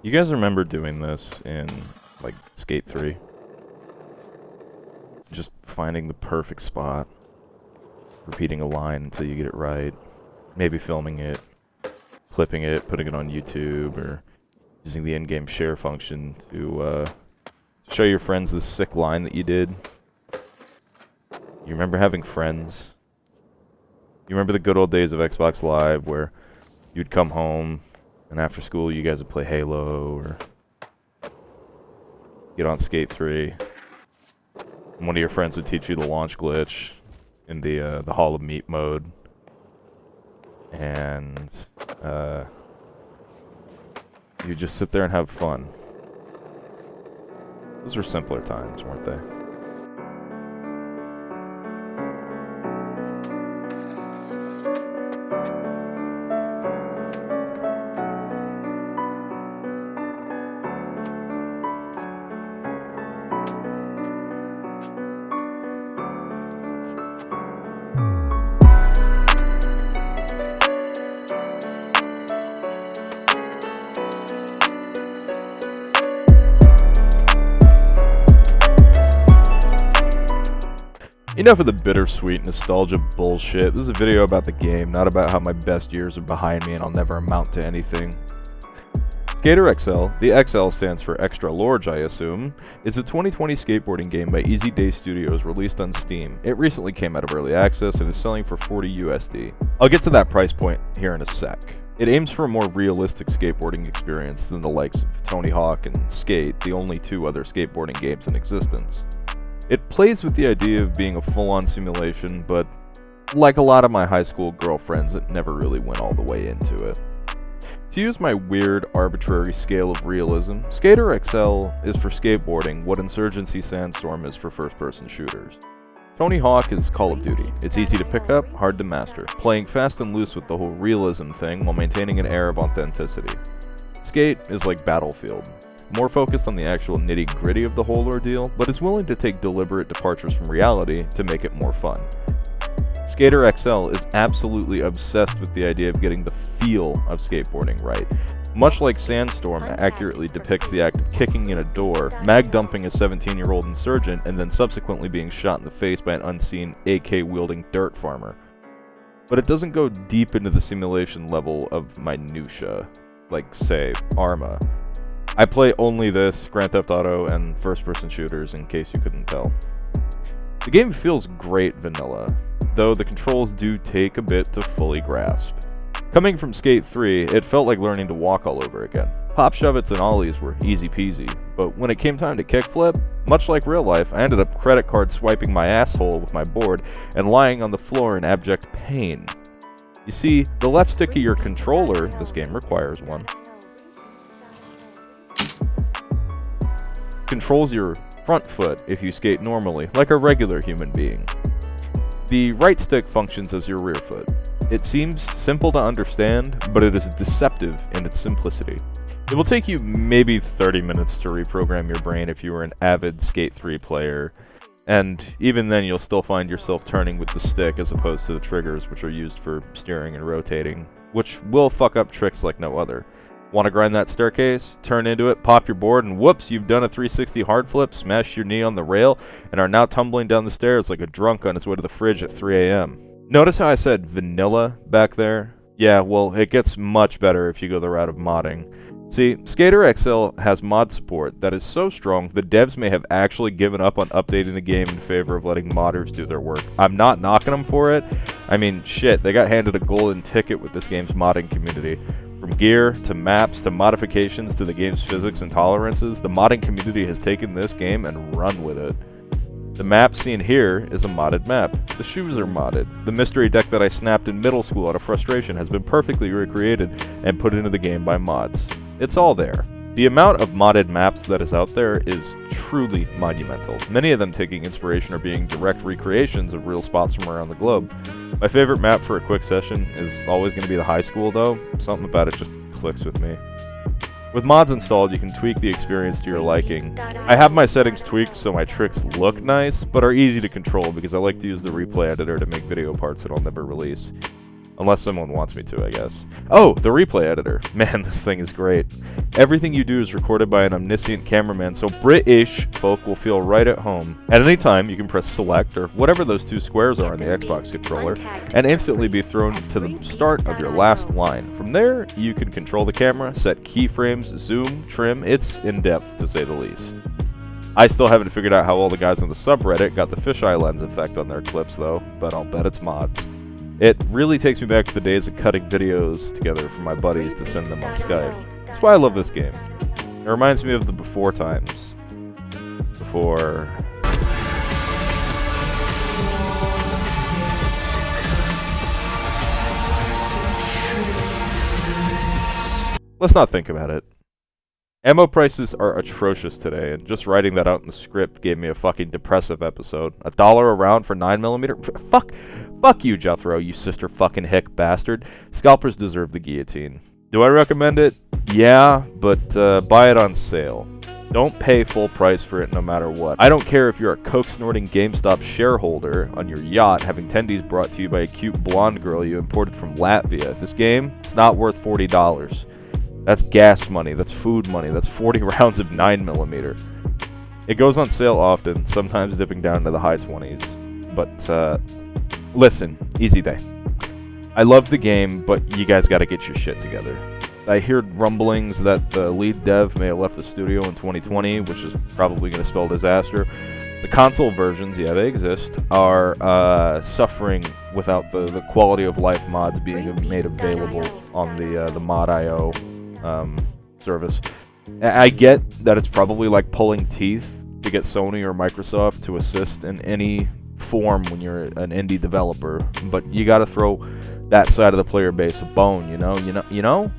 You guys remember doing this in, like, Skate 3? Just finding the perfect spot, repeating a line until you get it right, maybe filming it, clipping it, putting it on YouTube, or using the in-game share function to show your friends this sick line that you did. You remember having friends? You remember the good old days of Xbox Live where you'd come home and after school you guys would play Halo or get on Skate 3. And one of your friends would teach you the launch glitch in the Hall of Meat mode. And you just sit there and have fun. Those were simpler times, weren't they? Enough of the bittersweet nostalgia bullshit. This is a video about the game, not about how my best years are behind me and I'll never amount to anything. skaterxl, the XL stands for extra large I assume, is a 2020 skateboarding game by Easy Day Studios released on Steam. It recently came out of early access and is selling for $40 USD. I'll get to that price point here in a sec. It aims for a more realistic skateboarding experience than the likes of Tony Hawk and Skate, the only two other skateboarding games in existence. It plays with the idea of being a full-on simulation, but like a lot of my high school girlfriends, it never really went all the way into it. To use my weird, arbitrary scale of realism, skaterxl is for skateboarding what Insurgency Sandstorm is for first-person shooters. Tony Hawk is Call of Duty. It's easy to pick up, hard to master, playing fast and loose with the whole realism thing while maintaining an air of authenticity. Skate is like Battlefield. More focused on the actual nitty-gritty of the whole ordeal, but is willing to take deliberate departures from reality to make it more fun. skaterxl is absolutely obsessed with the idea of getting the feel of skateboarding right. Much like Sandstorm accurately depicts the act of kicking in a door, mag-dumping a 17-year-old insurgent, and then subsequently being shot in the face by an unseen AK-wielding dirt farmer. But it doesn't go deep into the simulation level of minutia, like, say, Arma. I play only this, Grand Theft Auto, and first-person shooters, in case you couldn't tell. The game feels great vanilla, though the controls do take a bit to fully grasp. Coming from Skate 3, it felt like learning to walk all over again. Pop shove-its and ollies were easy peasy, but when it came time to kickflip, much like real life, I ended up credit card swiping my asshole with my board and lying on the floor in abject pain. You see, the left stick of your controller, this game requires one, controls your front foot if you skate normally, like a regular human being. The right stick functions as your rear foot. It seems simple to understand, but it is deceptive in its simplicity. It will take you maybe 30 minutes to reprogram your brain if you are an avid Skate 3 player, and even then you'll still find yourself turning with the stick as opposed to the triggers, which are used for steering and rotating, which will fuck up tricks like no other. Want to grind that staircase? Turn into it, pop your board, and whoops, you've done a 360 hard flip, smashed your knee on the rail, and are now tumbling down the stairs like a drunk on his way to the fridge at 3 a.m. Notice how I said vanilla back there? Yeah, well, it gets much better if you go the route of modding. See, skaterxl has mod support that is so strong the devs may have actually given up on updating the game in favor of letting modders do their work. I'm not knocking them for it. I mean, shit, they got handed a golden ticket with this game's modding community. From gear, to maps, to modifications, to the game's physics and tolerances, the modding community has taken this game and run with it. The map seen here is a modded map. The shoes are modded. The mystery deck that I snapped in middle school out of frustration has been perfectly recreated and put into the game by mods. It's all there. The amount of modded maps that is out there is truly monumental, many of them taking inspiration or being direct recreations of real spots from around the globe. My favorite map for a quick session is always going to be the high school though. Something about it just clicks with me. With mods installed, you can tweak the experience to your liking. I have my settings tweaked so my tricks look nice, but are easy to control because I like to use the replay editor to make video parts that I'll never release. Unless someone wants me to, I guess. Oh, the replay editor. Man, this thing is great. Everything you do is recorded by an omniscient cameraman, so British folk will feel right at home. At any time, you can press select, or whatever those two squares are on the Xbox controller, and instantly be thrown to the start of your last line. From there, you can control the camera, set keyframes, zoom, trim. It's in-depth, to say the least. I still haven't figured out how all the guys on the subreddit got the fisheye lens effect on their clips, though, but I'll bet it's mods. It really takes me back to the days of cutting videos together for my buddies to send them on Skype. That's why I love this game. It reminds me of the before times. Before... Let's not think about it. Ammo prices are atrocious today, and just writing that out in the script gave me a fucking depressive episode. $1 a round for 9mm? Fuck you, Jethro, you sister fucking hick bastard. Scalpers deserve the guillotine. Do I recommend it? Yeah, but buy it on sale. Don't pay full price for it no matter what. I don't care if you're a coke-snorting GameStop shareholder on your yacht having tendies brought to you by a cute blonde girl you imported from Latvia. This game, it's not worth $40. That's gas money, that's food money, that's 40 rounds of 9mm. It goes on sale often, sometimes dipping down to the high 20s. But, listen, easy day. I love the game, but you guys gotta get your shit together. I heard rumblings that the lead dev may have left the studio in 2020, which is probably gonna spell disaster. The console versions, yeah, they exist, are suffering without the quality of life mods being made available on the mod.io service. I get that it's probably like pulling teeth to get Sony or Microsoft to assist in any form when you're an indie developer, but you got to throw that side of the player base a bone, you know.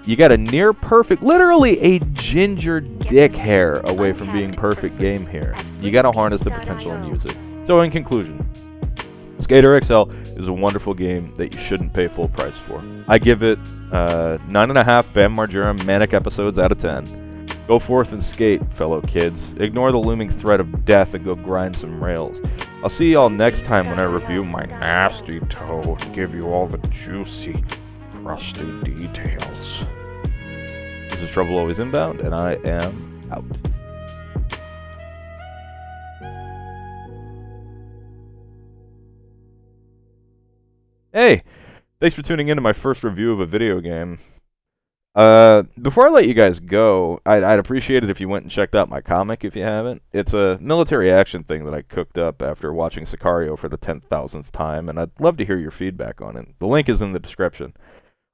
You got a near perfect, literally a ginger dick hair away from being perfect game here. You got to harness the potential and use it. So in conclusion, skaterxl is a wonderful game that you shouldn't pay full price for. I give it 9.5 Bam Margera manic episodes out of 10. Go forth and skate, fellow kids. Ignore the looming threat of death and go grind some rails. I'll see y'all next time when I review my nasty toe and give you all the juicy, crusty details. This is Trouble Always Inbound, and I am out. Hey, thanks for tuning in to my first review of a video game. Before I let you guys go, I'd appreciate it if you went and checked out my comic if you haven't. It's a military action thing that I cooked up after watching Sicario for the 10,000th time, and I'd love to hear your feedback on it. The link is in the description.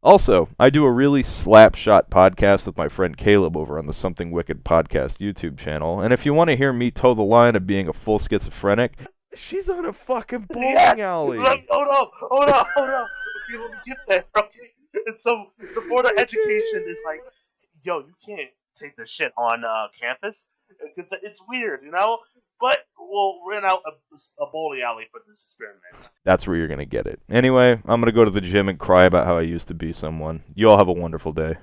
Also, I do a really slapshot podcast with my friend Caleb over on the Something Wicked podcast YouTube channel, and if you want to hear me toe the line of being a full schizophrenic, she's on a fucking bowling alley. Hold up. Okay, let me get there, okay? And so, the Board of Education is like, yo, you can't take this shit on campus, because it's weird, you know? But we'll rent out a bowling alley for this experiment. That's where you're going to get it. Anyway, I'm going to go to the gym and cry about how I used to be someone. You all have a wonderful day.